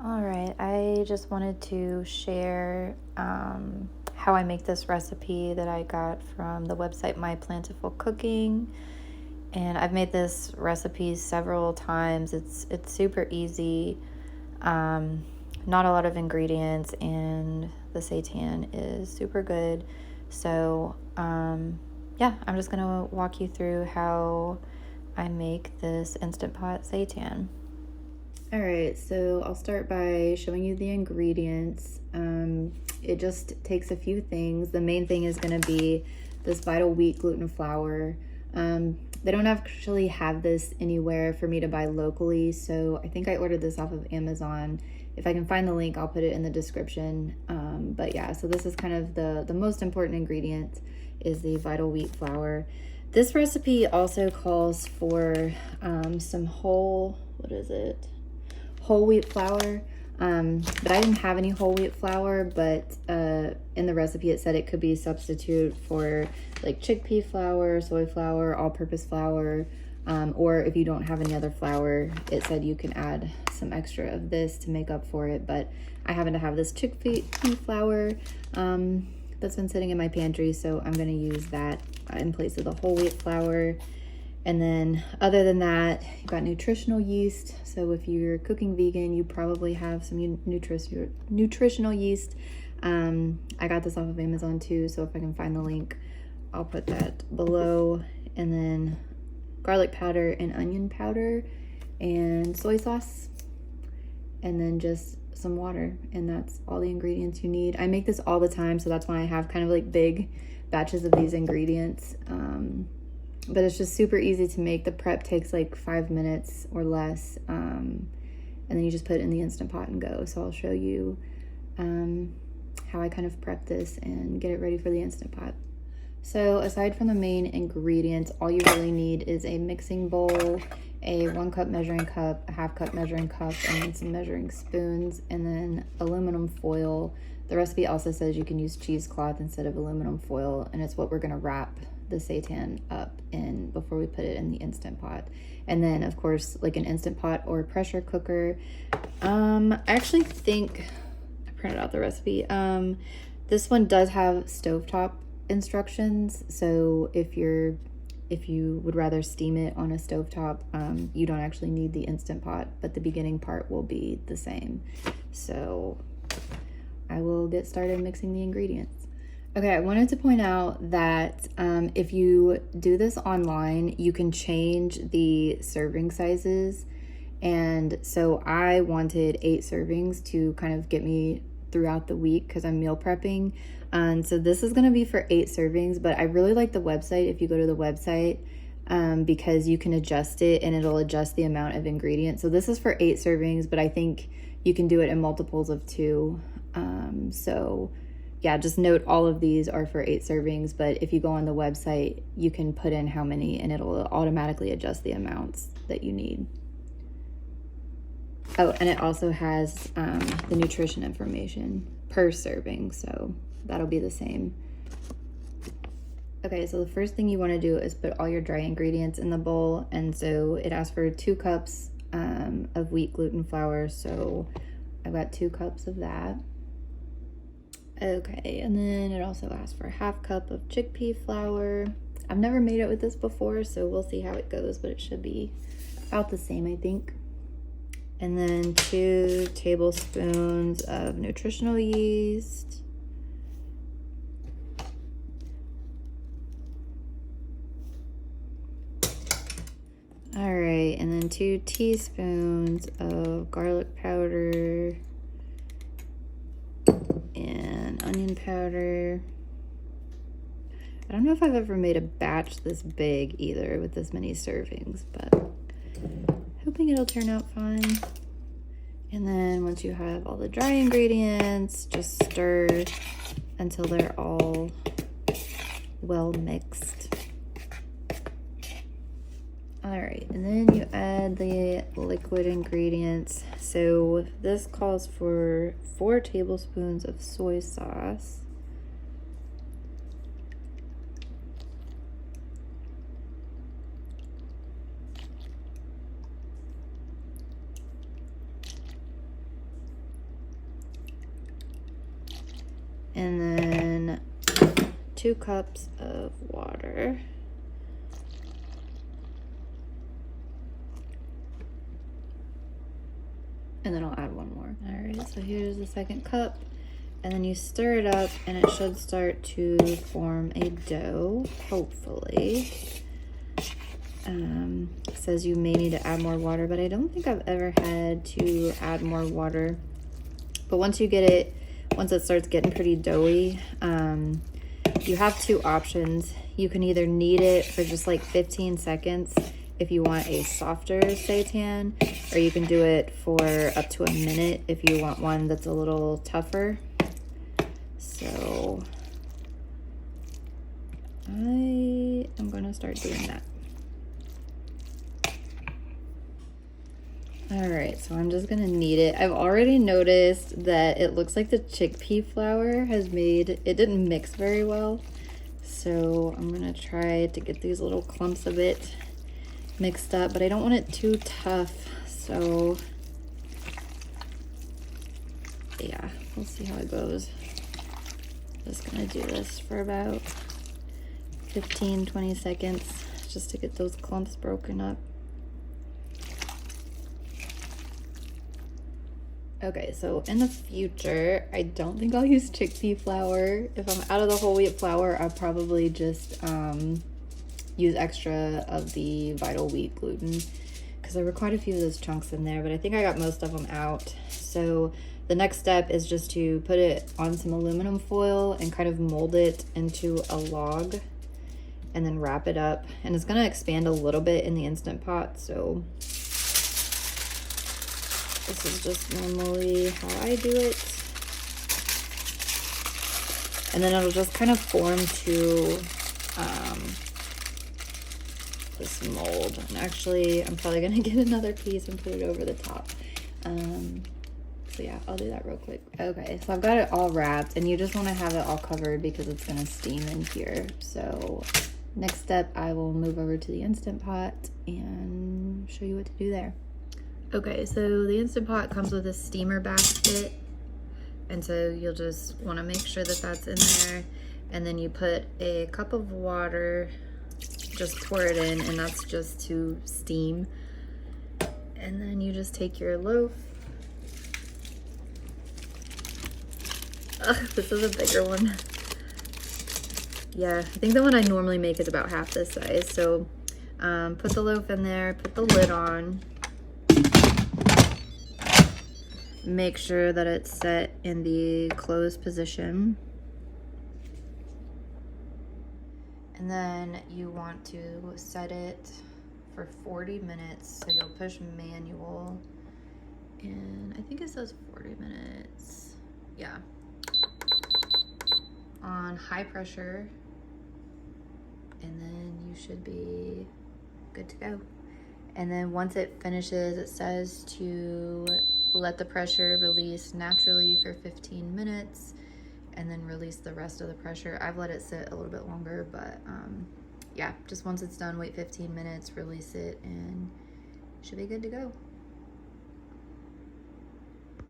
All right, I just wanted to share how I make this recipe that I got from the website My Plantiful Cooking. And I've made this recipe several times. It's super easy, not a lot of ingredients, and the seitan is super good. So yeah, I'm just gonna walk you through how I make this Instant Pot seitan. All right, so I'll start by showing you the ingredients. It just takes a few things. The main thing is going to be this Vital Wheat gluten flour. They don't actually have this anywhere for me to buy locally, so I think I ordered this off of Amazon. If I can find the link, I'll put it in the description. But yeah, so this is kind of the most important ingredient is the Vital Wheat flour. This recipe also calls for some whole wheat flour, but I didn't have any whole wheat flour, but in the recipe it said it could be a substitute for like chickpea flour, soy flour, all-purpose flour, or if you don't have any other flour, it said you can add some extra of this to make up for it. But I happen to have this chickpea flour that's been sitting in my pantry, so I'm going to use that in place of the whole wheat flour. And then other than that, you've got nutritional yeast. So if you're cooking vegan, you probably have some nutritional yeast. I got this off of Amazon too, so if I can find the link, I'll put that below. And then garlic powder and onion powder and soy sauce. And then just some water. And that's all the ingredients you need. I make this all the time, so that's why I have kind of like big batches of these ingredients. But it's just super easy to make. The prep takes like 5 minutes or less, and then you just put it in the Instant Pot and go. So I'll show you how I kind of prep this and get it ready for the Instant Pot. So aside from the main ingredients, all you really need is a mixing bowl, a 1 cup measuring cup, a 1/2 cup measuring cup, and then some measuring spoons, and then aluminum foil. The recipe also says you can use cheesecloth instead of aluminum foil, and it's what we're gonna wrap the seitan up in before we put it in the Instant Pot. And then of course, like an Instant Pot or pressure cooker. I actually think I printed out the recipe. This one does have stovetop instructions, so if you would rather steam it on a stovetop, you don't actually need the Instant Pot, but the beginning part will be the same. So I will get started mixing the ingredients. Okay, I wanted to point out that if you do this online, you can change the serving sizes. And so I wanted 8 servings to kind of get me throughout the week because I'm meal prepping. And so this is going to be for 8 servings, but I really like the website if you go to the website because you can adjust it and it'll adjust the amount of ingredients. So this is for 8 servings, but I think you can do it in multiples of 2. So yeah, just note all of these are for 8 servings, but if you go on the website, you can put in how many and it'll automatically adjust the amounts that you need. Oh, and it also has the nutrition information per serving, so that'll be the same. Okay, so the first thing you want to do is put all your dry ingredients in the bowl, and so it asks for 2 cups of wheat gluten flour, so I've got 2 cups of that. Okay, and then it also asks for a 1/2 cup of chickpea flour. I've never made it with this before, so we'll see how it goes, but it should be about the same, I think. And then 2 tablespoons of nutritional yeast. All right, and then 2 teaspoons of garlic powder and onion powder. I don't know if I've ever made a batch this big either with this many servings, but hoping it'll turn out fine. And then once you have all the dry ingredients, just stir until they're all well mixed. All right, and then you add the liquid ingredients. So this calls for 4 tablespoons of soy sauce. And then 2 cups of water. And then I'll add 1 more. All right, so here's the 2nd cup. And then you stir it up and it should start to form a dough, hopefully. It says you may need to add more water, but I don't think I've ever had to add more water. But once it starts getting pretty doughy, you have 2 options. You can either knead it for just like 15 seconds if you want a softer seitan, or you can do it for up to a minute if you want one that's a little tougher. So I am gonna start doing that. All right, so I'm just gonna knead it. I've already noticed that it looks like the chickpea flour it didn't mix very well. So I'm gonna try to get these little clumps of it mixed up, but I don't want it too tough. So yeah, we'll see how it goes. Just gonna do this for about 15-20 seconds just to get those clumps broken up. Okay, so in the future, I don't think I'll use chickpea flour. If I'm out of the whole wheat flour, I'll probably just use extra of the vital wheat gluten, because there were quite a few of those chunks in there, but I think I got most of them out. So the next step is just to put it on some aluminum foil and kind of mold it into a log and then wrap it up. And it's gonna expand a little bit in the Instant Pot, so this is just normally how I do it. And then it'll just kind of form to this mold. And actually, I'm probably gonna get another piece and put it over the top. So yeah, I'll do that real quick. Okay, so I've got it all wrapped, and you just wanna have it all covered because it's gonna steam in here. So next step, I will move over to the Instant Pot and show you what to do there. Okay, so the Instant Pot comes with a steamer basket, and so you'll just want to make sure that that's in there, and then you put a cup of water, just pour it in, and that's just to steam. And then you just take your loaf. Ugh, this is a bigger one. Yeah, I think the one I normally make is about half this size. So put the loaf in there, put the lid on. Make sure that it's set in the closed position. And then you want to set it for 40 minutes. So you'll push manual, and I think it says 40 minutes. Yeah. On high pressure, and then you should be good to go. And then once it finishes, it says to let the pressure release naturally for 15 minutes and then release the rest of the pressure. I've let it sit a little bit longer, but yeah, just once it's done, wait 15 minutes, release it, and it should be good to go.